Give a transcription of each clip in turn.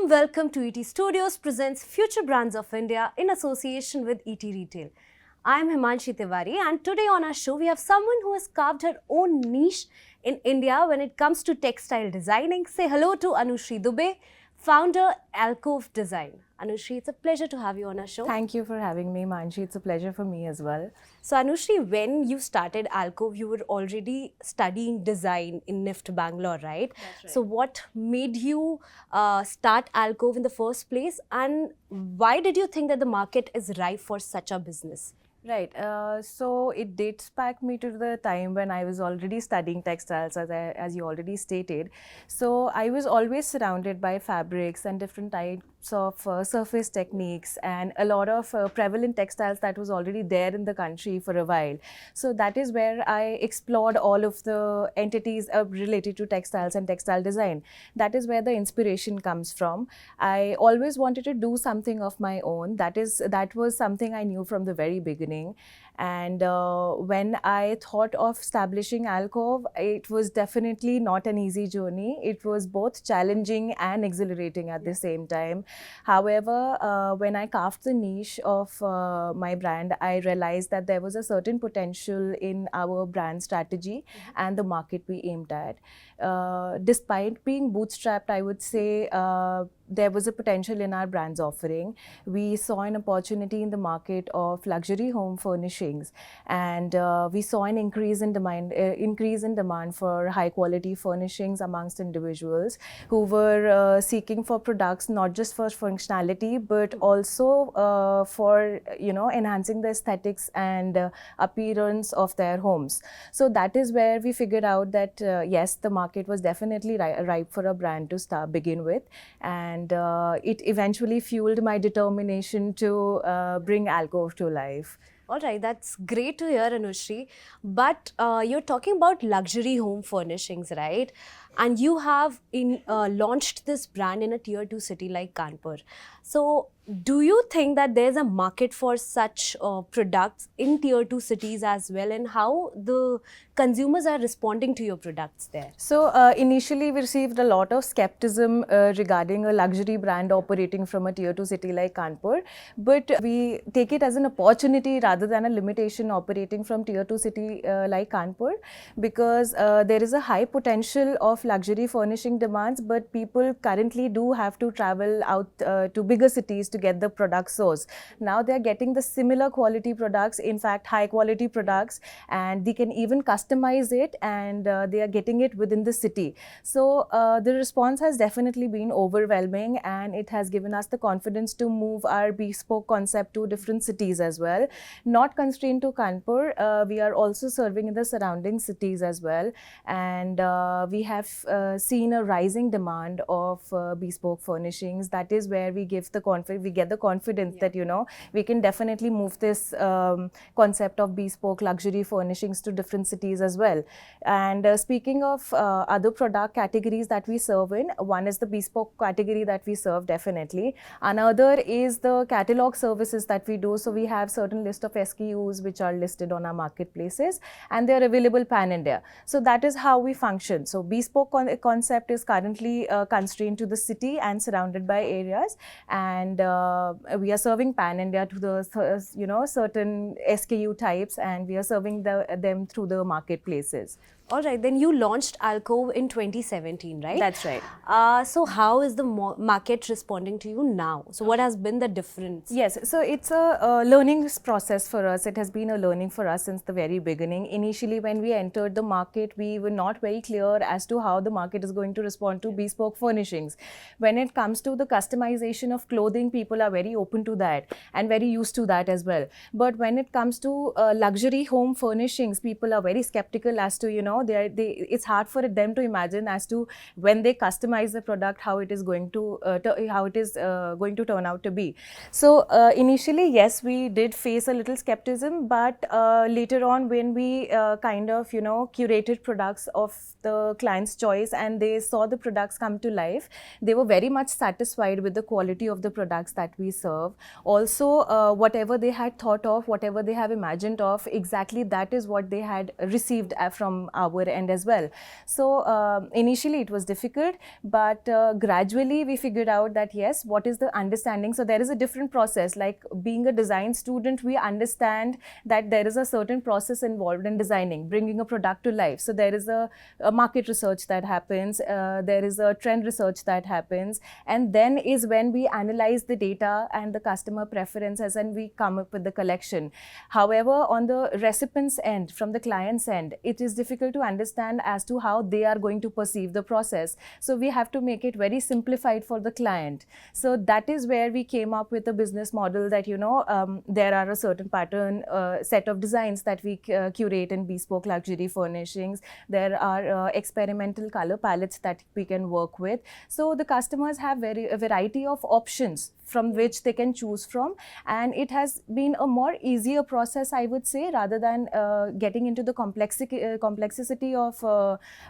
warm welcome to ETStudios presents Future Brands of India in association with ETRetail. I am Hemanshi Tewari, and today on our show we have someone who has carved her own niche in India when it comes to textile designing. Say hello to Anushri Dubey, founder Alcove Design. Anushri, it's a pleasure to have you on our show. Thank you for having me, Manshi. It's a pleasure for me as well. So Anushri, when you started Alcove, you were already studying design in NIFT Bangalore, right? That's right. So what made you start Alcove in the first place, and why did you think that the market is ripe for such a business? Right. So it dates back me to the time when I was already studying textiles, as you already stated. So I was always surrounded by fabrics and different types of surface techniques and a lot of prevalent textiles that was already there in the country for a while. So that is where I explored all of the entities related to textiles and textile design. That is where the inspiration comes from. I always wanted to do something of my own. That was something I knew from the very beginning. And when I thought of establishing Alcove, it was definitely not an easy journey. It was both challenging and exhilarating at the same time. However, when I carved the niche of my brand, I realized that there was a certain potential in our brand strategy and the market we aimed at. Despite being bootstrapped, I would say there was a potential in our brand's offering. We saw an opportunity in the market of luxury home furnishings, and we saw an increase in demand for high quality furnishings amongst individuals who were seeking for products not just for functionality but also for enhancing the aesthetics and appearance of their homes. So that is where we figured out that yes, the market was definitely ripe for a brand to begin with, and it eventually fueled my determination to bring Alcove to life. All right, that's great to hear, Anushri. But you're talking about luxury home furnishings, right? And you have launched this brand in a tier 2 city like Kanpur. So do you think that there's a market for such products in tier 2 cities as well, and how the consumers are responding to your products there? So initially we received a lot of skepticism regarding a luxury brand operating from a tier 2 city like Kanpur, but we take it as an opportunity rather than a limitation operating from tier 2 city like Kanpur, because there is a high potential of luxury furnishing demands, but people currently do have to travel out to bigger cities to get the product sourced. Now they are getting the similar quality products, in fact high quality products, and they can even customize it, and they are getting it within the city. So the response has definitely been overwhelming, and it has given us the confidence to move our bespoke concept to different cities as well. Not constrained to Kanpur, we are also serving in the surrounding cities as well, and we have seen a rising demand of bespoke furnishings. That is where we get the confidence that we can definitely move this concept of bespoke luxury furnishings to different cities as well. And speaking of other product categories that we serve in, one is the bespoke category that we serve definitely. Another is the catalog services that we do. So we have certain list of SKUs which are listed on our marketplaces, and they are available pan-India. So that is how we function. So bespoke concept is currently constrained to the city and surrounded by areas, and we are serving pan-India to the certain SKU types, and we are serving them through the marketplaces. All right, then you launched Alcove in 2017, right? That's right. So how is the market responding to you now? So what has been the difference? Yes, so it's a learning process for us. It has been a learning for us since the very beginning. Initially, when we entered the market, we were not very clear as to how the market is going to respond to bespoke furnishings. When it comes to the customization of clothing, people are very open to that and very used to that as well. But when it comes to luxury home furnishings, people are very skeptical as to, it's hard for them to imagine as to when they customize the product how it is going to turn out to be. So initially, yes, we did face a little skepticism, but later on, when we curated products of the client's choice and they saw the products come to life, they were very much satisfied with the quality of the products that we serve. Also, whatever they had thought of, whatever they have imagined of, exactly that is what they had received from our our end as well. So initially it was difficult, but gradually we figured out that yes, what is the understanding. So there is a different process. Like being a design student, we understand that there is a certain process involved in designing, bringing a product to life. So there is a market research that happens, there is a trend research that happens, and then is when we analyze the data and the customer preferences and we come up with the collection. However, on the recipient's end, from the client's end, it is difficult to understand as to how they are going to perceive the process. So we have to make it very simplified for the client. So that is where we came up with a business model that, there are a certain pattern, set of designs that we curate in bespoke luxury furnishings. There are experimental color palettes that we can work with. So the customers have a variety of options from which they can choose from, and it has been a more easier process, I would say, rather than getting into the complexity of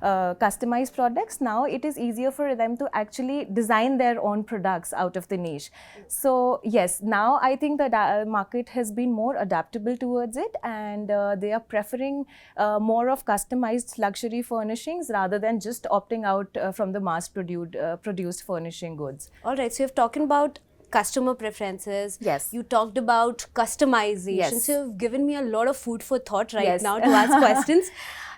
customized products. Now it is easier for them to actually design their own products out of the niche. So yes, now I think the market has been more adaptable towards it, and they are preferring more of customized luxury furnishings rather than just opting out from the mass produced furnishing goods. All right, so you've talked about customer preferences. Yes. You talked about customization. Yes. So you've given me a lot of food for thought right Yes. now to ask questions.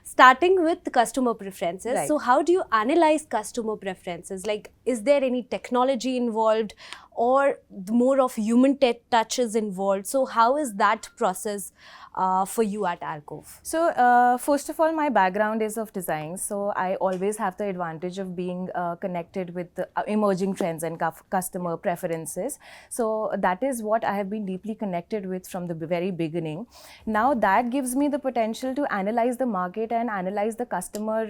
Starting with customer preferences. Right. So how do you analyze customer preferences? Like, is there any technology involved or more of human touches involved? So how is that process for you at Alcove? So first of all, my background is of design, so I always have the advantage of being connected with the emerging trends and customer preferences. So that is what I have been deeply connected with from the very beginning. Now that gives me the potential to analyze the market and analyze the customer,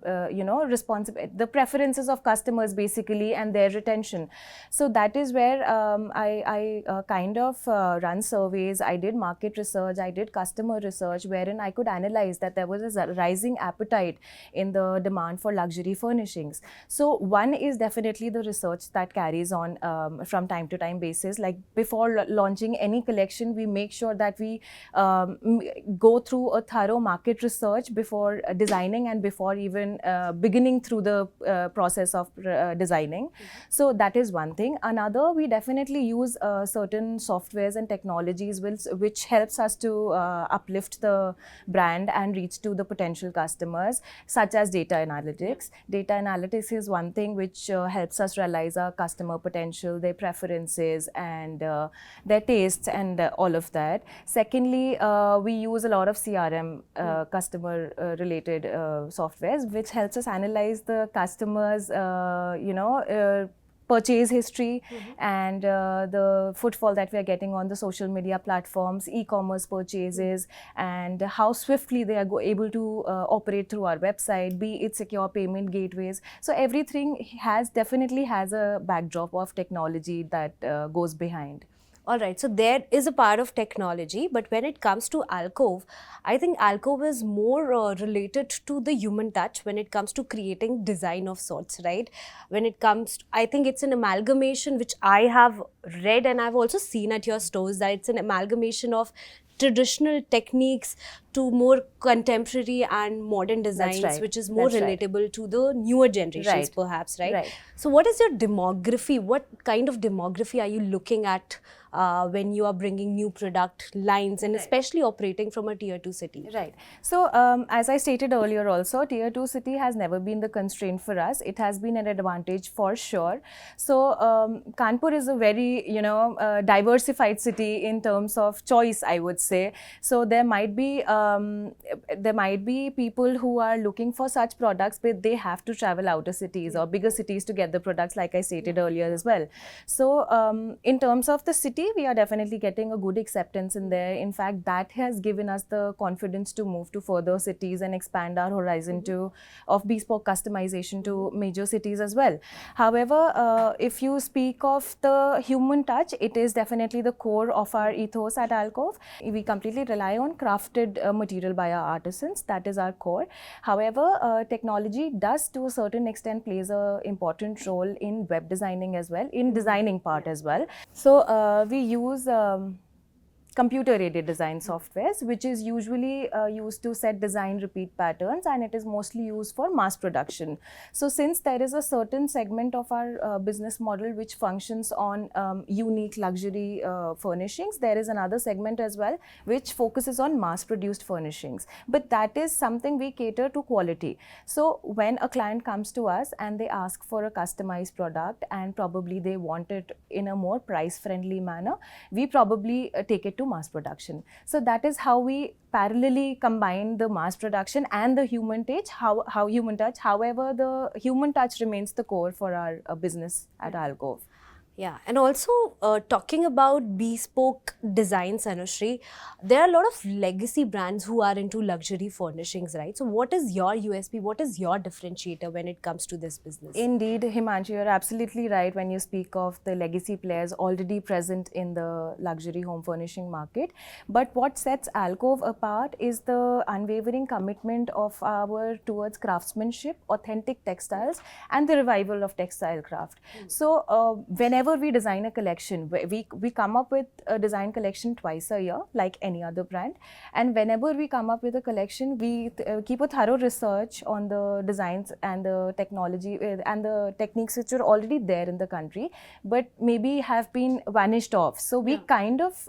the preferences of customers basically, and their retention. So that is where I kind of run surveys. I did market research, I did customer research, wherein I could analyze that there was a rising appetite in the demand for luxury furnishings. So one is definitely the research that carries on from time to time basis. Like before launching any collection, we make sure that we go through a thorough market research before designing and before even beginning through the process of designing. So that is one thing. Another, we definitely use certain softwares and technologies which helps us to uplift the brand and reach to the potential customers, such as data analytics. Data analytics is one thing which helps us realize our customer potential, their preferences, and their tastes, and all of that. Secondly, we use a lot of CRM, customer related softwares, which helps us analyze the customers, purchase history, and the footfall that we are getting on the social media platforms, e-commerce purchases, and how swiftly they are able to operate through our website, be it secure payment gateways. So everything definitely has a backdrop of technology that goes behind. All right, so there is a part of technology, but when it comes to Alcove, I think Alcove is more related to the human touch when it comes to creating design of sorts, right? When it comes, I think it's an amalgamation which I have read and I've also seen at your stores, that it's an amalgamation of traditional techniques to more contemporary and modern designs, right. which is more relatable to the newer generations, perhaps, right? Right. So what is your demography? What kind of demography are you looking at when you are bringing new product lines and especially operating from a tier 2 city? Right. So as I stated earlier also, tier 2 city has never been the constraint for us. It has been an advantage for sure. So Kanpur is a very, diversified city in terms of choice, I would say. So there might be people who are looking for such products, but they have to travel outer cities or bigger cities to get the products, like I stated earlier as well. So in terms of the city, we are definitely getting a good acceptance in there. In fact, that has given us the confidence to move to further cities and expand our horizon of bespoke customization to major cities as well. However, if you speak of the human touch, it is definitely the core of our ethos at Alcove. We completely rely on crafted material by our artisans. That is our core. However, technology does to a certain extent plays an important role in web designing as well, in designing part as well. So we use computer-aided design softwares, which is usually used to set design repeat patterns, and it is mostly used for mass production. So since there is a certain segment of our business model which functions on unique luxury furnishings, there is another segment as well which focuses on mass-produced furnishings. But that is something we cater to quality. So when a client comes to us and they ask for a customized product and probably they want it in a more price-friendly manner, we probably take it to mass production. So that is how we parallelly combine the mass production and the human touch. Human touch. However, the human touch remains the core for our business at Alcove. Yeah, and also talking about bespoke designs, Anushri, there are a lot of legacy brands who are into luxury furnishings, right? So what is your USP? What is your differentiator when it comes to this business? Indeed, Hemanshi, you're absolutely right when you speak of the legacy players already present in the luxury home furnishing market. But what sets Alcove apart is the unwavering commitment of our towards craftsmanship, authentic textiles, and the revival of textile craft. So whenever we design a collection, we come up with a design collection twice a year, like any other brand. And whenever we come up with a collection, we keep a thorough research on the designs and the technology and the techniques which are already there in the country, but maybe have been vanished off. So we kind of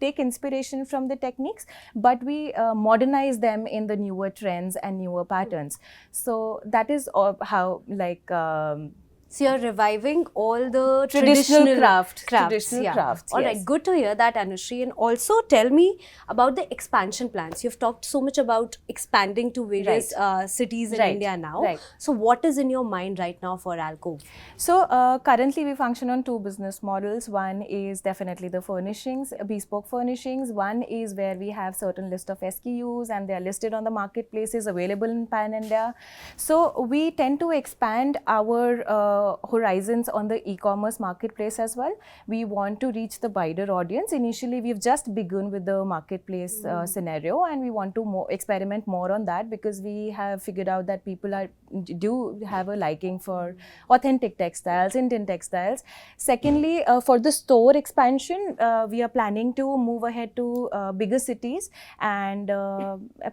take inspiration from the techniques, but we modernize them in the newer trends and newer patterns. So that is how so you're reviving all the traditional crafts. All right, good to hear that, Anushri. And also tell me about the expansion plans. You've talked so much about expanding to various cities in India now. So what is in your mind right now for Alcove? So currently we function on two business models. One is definitely the furnishings, bespoke furnishings. One is where we have certain list of SKUs and they are listed on the marketplaces available in Pan India. So we tend to expand our horizons on the e-commerce marketplace as well. We want to reach the wider audience. Initially, we've just begun with the marketplace scenario, and we want to experiment more on that because we have figured out that people do have a liking for authentic textiles, Indian textiles. Secondly, for the store expansion, we are planning to move ahead to bigger cities and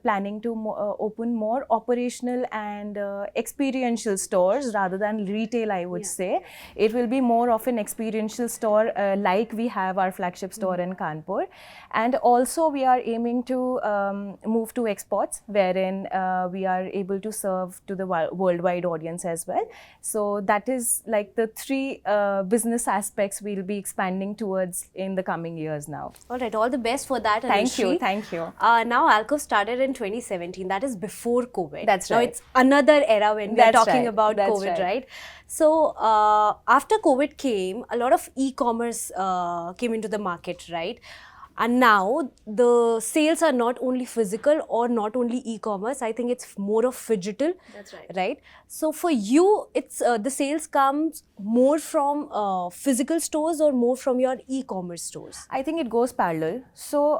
planning to open more operational and experiential stores rather than retail, I would say. It will be more of an experiential store like we have our flagship store in Kanpur. And also we are aiming to move to exports, wherein we are able to serve to the worldwide audience as well. So that is like the three business aspects we'll be expanding towards in the coming years now. All right, all the best for that, Anushri. Thank you. Now Alcove started in 2017, that is before COVID. That's right. Now it's another era when we are talking about COVID, right? So after COVID came, a lot of e-commerce came into the market, right? And now the sales are not only physical or not only e-commerce. I think it's more of phygital. That's right. Right? So for you, it's the sales comes more from physical stores or more from your e-commerce stores? I think it goes parallel. So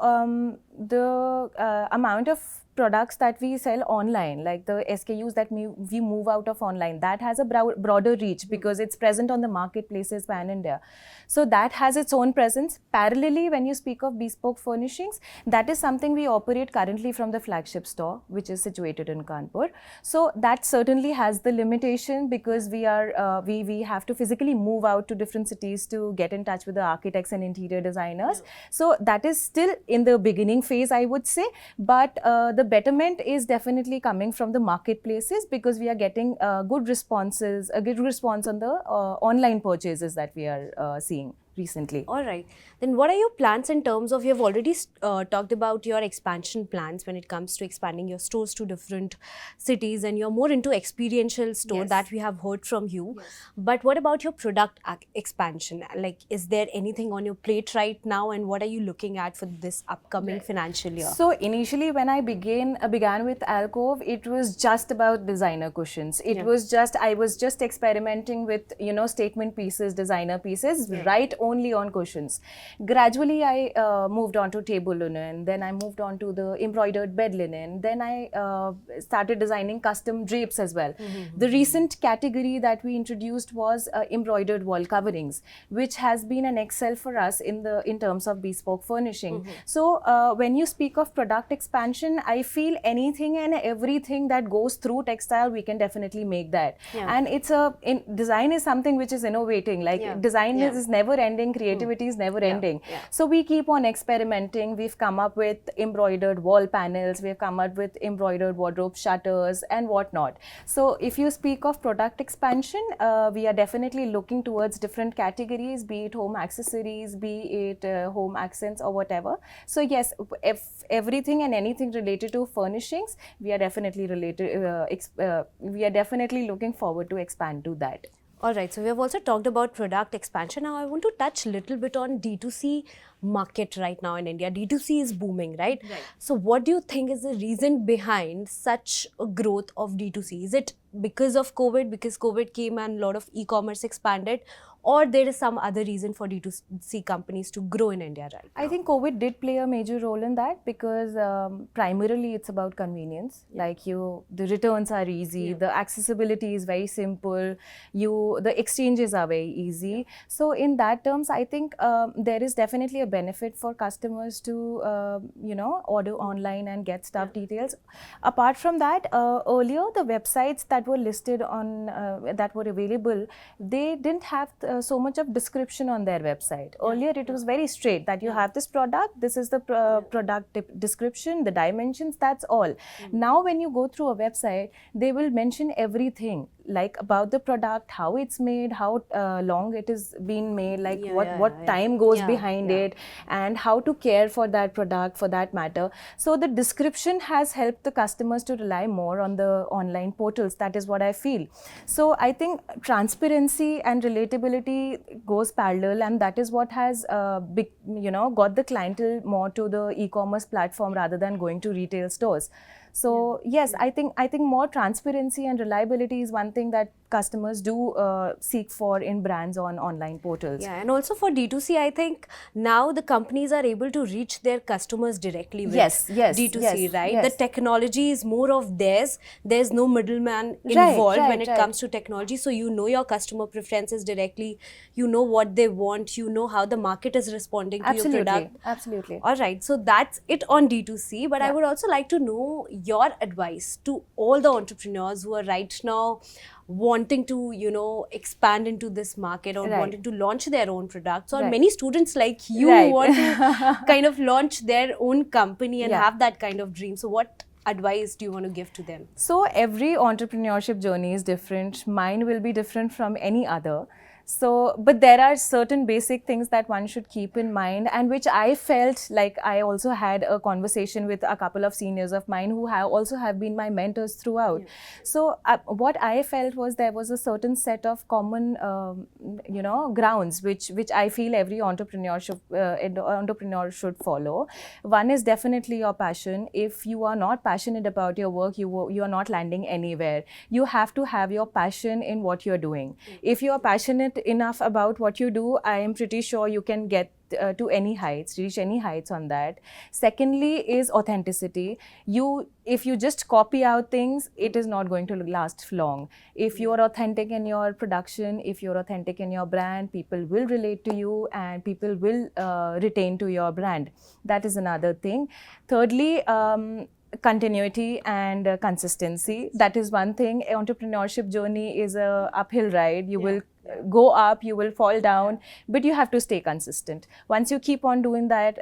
the amount of products that we sell online, like the SKUs that we move out of online, that has a broader reach because it's present on the marketplaces pan India. So that has its own presence. Parallelly, when you speak of bespoke furnishings, that is something we operate currently from the flagship store, which is situated in Kanpur. So that certainly has the limitation because we are we have to physically move out to different cities to get in touch with the architects and interior designers. So that is still in the beginning phase, I would say, but the betterment is definitely coming from the marketplaces because we are getting good responses, a good response on the online purchases that we are seeing recently. All right. Then what are your plans in terms of, you have already talked about your expansion plans when it comes to expanding your stores to different cities, and you're more into experiential store that we have heard from you. But what about your product expansion? Like, is there anything on your plate right now, and what are you looking at for this upcoming financial year? So initially when I began with Alcove, it was just about designer cushions. It was just, I was just experimenting with, you know, statement pieces, designer pieces, right only on cushions. Gradually, I moved on to table linen, then I moved on to the embroidered bed linen, then I started designing custom drapes as well. The recent category that we introduced was embroidered wall coverings, which has been an excel for us in terms of bespoke furnishing. So when you speak of product expansion, I feel anything and everything that goes through textile, we can definitely make that. And it's design is something which is innovating. Like design is never ending, creativity is never ending. So we keep on experimenting. We've come up with embroidered wall panels, we've come up with embroidered wardrobe shutters and whatnot. So if you speak of product expansion, we are definitely looking towards different categories, be it home accessories, be it home accents or whatever. So yes, if everything and anything related to furnishings, we are definitely looking forward to expand to that. All right, so we have also talked about product expansion. Now I want to touch a little bit on D2C market right now in India. D2C is booming, right? So what do you think is the reason behind such a growth of D2C? Is it because of COVID, because COVID came and a lot of e-commerce expanded, or there is some other reason for D2C companies to grow in India right now? I think COVID did play a major role in that, because primarily it's about convenience. Like the returns are easy, the accessibility is very simple, the exchanges are very easy. So in that terms, I think there is definitely a benefit for customers to order online and get stuff details. Apart from that, earlier the websites that were listed on that were available, they didn't have so much of description on their website. Earlier it was very straight that you have this product, this is the product description, the dimensions, that's all. Now when you go through a website, they will mention everything, like about the product, how it's made, how long it is being made, like what time goes behind it, and how to care for that product for that matter. So the description has helped the customers to rely more on the online portals. That is what I feel. So I think transparency and relatability goes parallel, and that is what has got the clientele more to the e-commerce platform rather than going to retail stores. So yes, I think more transparency and reliability is one thing that customers do seek for in brands on online portals. Yeah, and also for D2C, I think now the companies are able to reach their customers directly with D2C, right? The technology is more of theirs. There's no middleman involved when it comes to technology. So you know your customer preferences directly. You know what they want. You know how the market is responding to your product. Absolutely. All right, so that's it on D2C. But I would also like to know your advice to all the entrepreneurs who are right now wanting to, expand into this market or wanting to launch their own products, or many students like you who want to kind of launch their own company and have that kind of dream. So what advice do you want to give to them? So every entrepreneurship journey is different. Mine will be different from any other. So, but there are certain basic things that one should keep in mind, and which I felt like I also had a conversation with a couple of seniors of mine who also have been my mentors throughout. So what I felt was there was a certain set of common, grounds which I feel every entrepreneur should follow. One is definitely your passion. If you are not passionate about your work, you are not landing anywhere. You have to have your passion in what you're doing. If you are passionate enough about what you do, I am pretty sure you can get to any heights, reach any heights on that. Secondly is authenticity. If you just copy out things, it is not going to last long. If you are authentic in your production, if you're authentic in your brand, people will relate to you and people will retain to your brand. That is another thing. Thirdly, continuity and consistency. That is one thing. Entrepreneurship journey is a uphill ride. You will go up, you will fall down, but you have to stay consistent. Once you keep on doing that,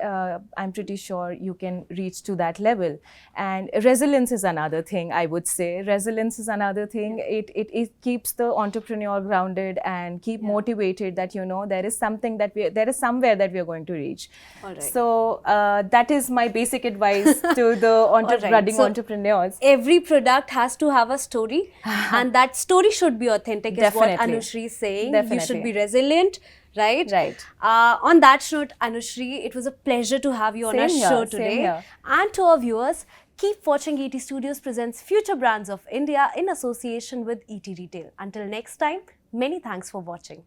I'm pretty sure you can reach to that level. And resilience is another thing, I would say. Resilience is another thing. It keeps the entrepreneur grounded and keep motivated that, there is somewhere that we are going to reach. All right. So that is my basic advice to the budding entrepreneurs. Every product has to have a story and that story should be authentic, is what Anushri is saying. Definitely. You should be resilient, right? Right. On that note, Anushri, it was a pleasure to have you on our show today. And to our viewers, keep watching ETStudios presents Future Brands of India in association with ETRetail. Until next time, many thanks for watching.